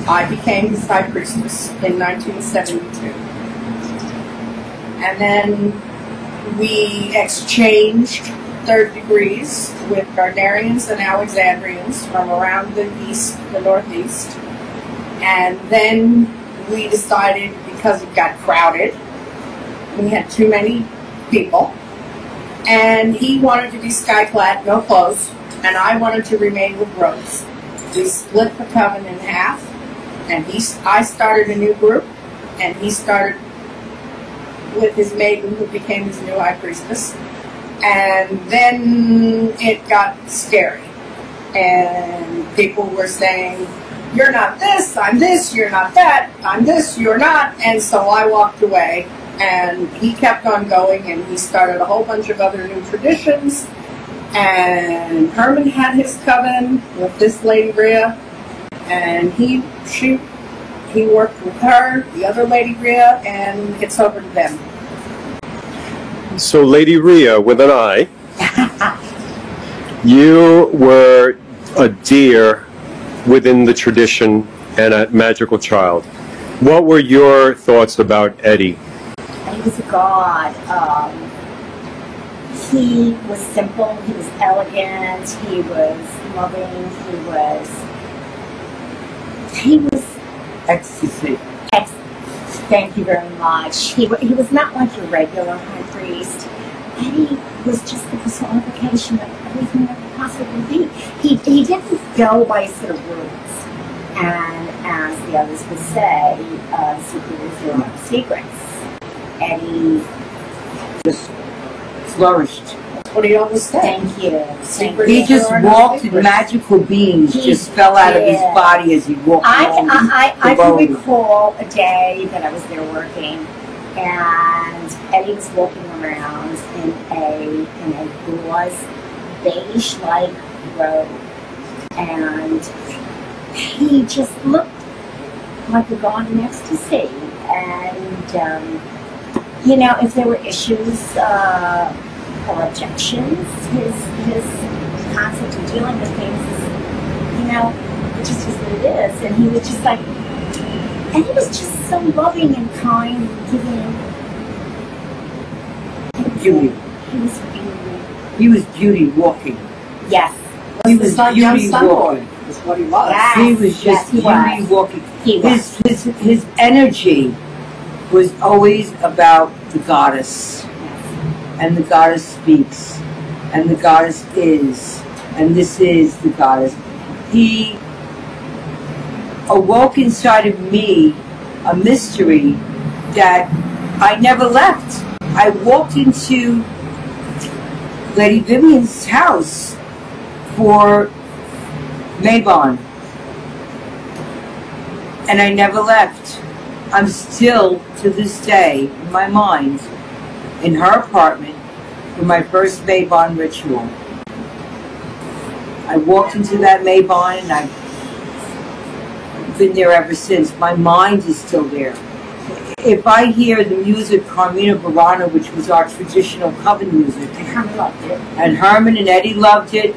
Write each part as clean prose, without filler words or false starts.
I became his high priestess in 1972. And then we exchanged third degrees with Gardnerians and Alexandrians from around the east, the northeast. And then we decided, because it got crowded, we had too many people, and he wanted to be sky-clad, no clothes, and I wanted to remain with robes. We split the coven in half, and I started a new group, and he started with his maiden, who became his new high priestess. And then it got scary, and people were saying, "You're not this, I'm this, you're not that, I'm this, you're not," and so I walked away. And he kept on going, and he started a whole bunch of other new traditions. And Herman had his coven with this Lady Rhea, and he worked with her, the other Lady Rhea, and it's over to them. So, Lady Rhea, with an I, you were a deer within the tradition and a magical child. What were your thoughts about Eddie? He was a god. He was simple, he was elegant, he was loving, he was ecstasy. Thank you very much. He was not like your regular high priest. Eddie was just the personification of everything that could possibly be. He didn't go by a set of rules. And as the others would say, secret is your own secrets. Eddie just flourished. That's what he always said. Thank you. He just walked, and magical beings just fell out of his body as he walked. I can recall a day that I was there working, and Eddie was walking around in a gauze beige-like robe, and he just looked like a god in ecstasy. And you know, if there were issues or objections, his concept of dealing with things is, you know, it just is what it is. And he was just like, and he was just so loving and kind and giving. Beauty. He was beauty. He was beauty walking. Yes. He was beauty walking. That's what he was. Yes. He was just beauty walking. His energy was always about the goddess. And the goddess speaks. And the goddess is. And this is the goddess. He awoke inside of me a mystery that I never left. I walked into Lady Vivienne's house for Mabon. And I never left. I'm still, to this day, in my mind, in her apartment for my first Mabon ritual. I walked into that Mabon, and I've been there ever since. My mind is still there. If I hear the music, Carmina Burana, which was our traditional coven music, And Herman loved it. and Herman and Eddie loved it,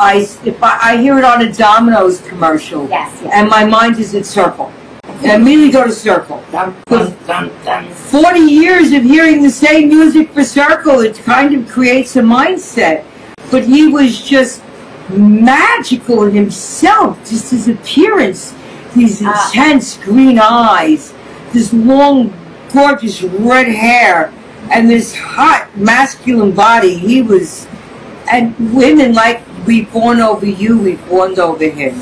if I hear it on a Domino's commercial, Yes. and my mind is at Circle. I immediately go to Circle. Dun, dun, dun, dun. 40 years of hearing the same music for Circle, it kind of creates a mindset. But he was just magical in himself, just his appearance, these intense green eyes, this long, gorgeous red hair, and this hot, masculine body. He was, and women like, we fawned over you, we fawned over him.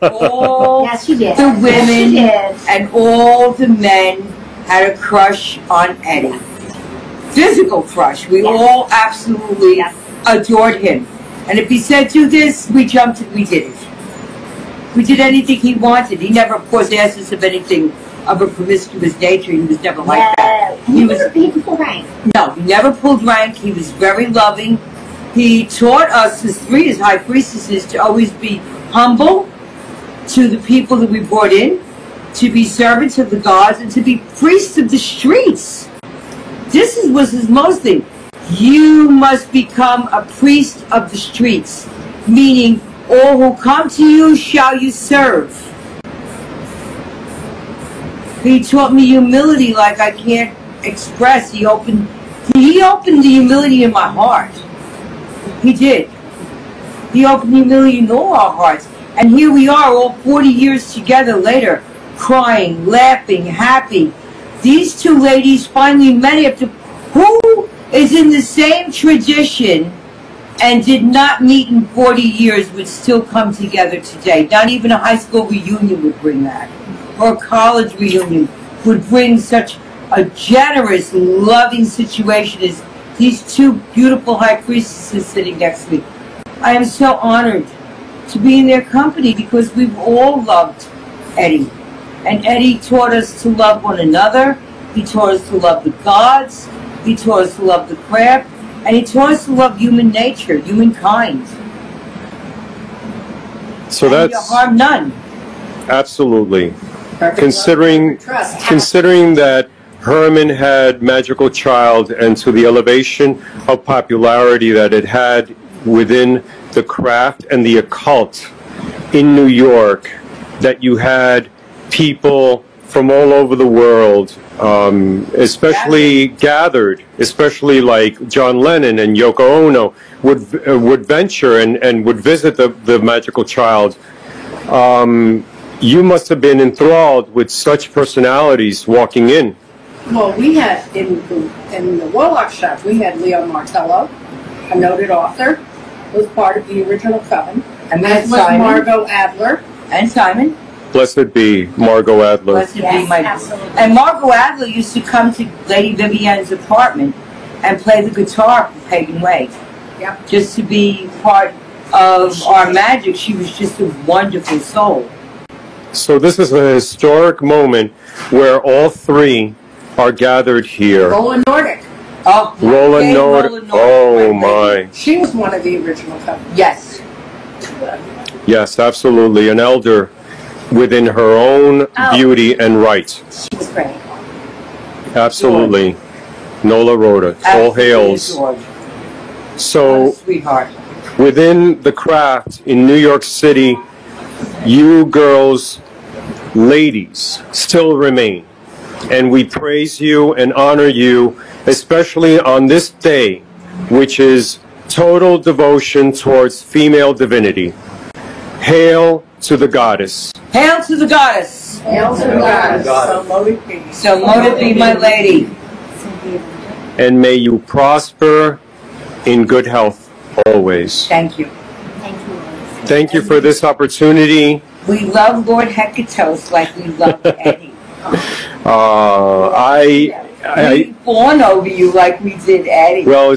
All Yes, you did. the women Yes, and all the men had a crush on Eddie. Physical crush. We all absolutely adored him. And if he said, do this, we jumped and we did it. We did anything he wanted. He never, of course, asked us of anything of a promiscuous nature. He was never like that. He didn't pull rank. No, he never pulled rank. He was very loving. He taught us, as three as high priestesses, to always be humble to the people that we brought in, to be servants of the gods, and to be priests of the streets. This was his most thing. You must become a priest of the streets, meaning all who come to you shall you serve. He taught me humility like I can't express. He opened the humility in my heart. He did. He opened humility in all our hearts. And here we are, all 40 years together later, crying, laughing, happy. These two ladies finally met after, who is in the same tradition and did not meet in 40 years would still come together today. Not even a high school reunion would bring that. Or a college reunion would bring such a generous, loving situation as these two beautiful high priestesses sitting next to me. I am so honored to be in their company because we've all loved Eddie. And Eddie taught us to love one another. He taught us to love the gods. He taught us to love the craft. And he taught us to love human nature, humankind. So and that's... to harm none. Absolutely. Considering that Herman had Magical Child and to the elevation of popularity that it had within the craft and the occult in New York, that you had people from all over the world, especially gathered, especially like John Lennon and Yoko Ono would venture and would visit the Magical Child. You must have been enthralled with such personalities walking in. Well, we had, in the Warlock shop, we had Leo Martello, a noted author, who was part of the original coven. And that was Simon. Margot Adler. And Simon. Blessed be Margot Adler. Blessed Yes, be my... absolutely. And Margot Adler used to come to Lady Vivienne's apartment and play the guitar for Pagan Way. Yep. Just to be part of our magic. She was just a wonderful soul. So this is a historic moment where all three are gathered here. Roland Nordic. Oh, Roland Dame Nordic. Roland Oh my. She was one of the original coven. Yes. Yes, absolutely. An elder within her own beauty and right. She was great. Absolutely. Nola Rhoda. All hails. George. So, Sweetheart. within the craft in New York City, you girls, ladies, still remain. And we praise you and honor you, especially on this day, which is total devotion towards female divinity. Hail to the goddess. Hail to the goddess. Hail to the goddess. So mote it be. So mote it be, my lady. And may you prosper in good health always. Thank you. Thank you, Liz. Thank you for this opportunity. We love Lord Hecato's like we love Eddie. I We fawn over you like we did Eddie. well,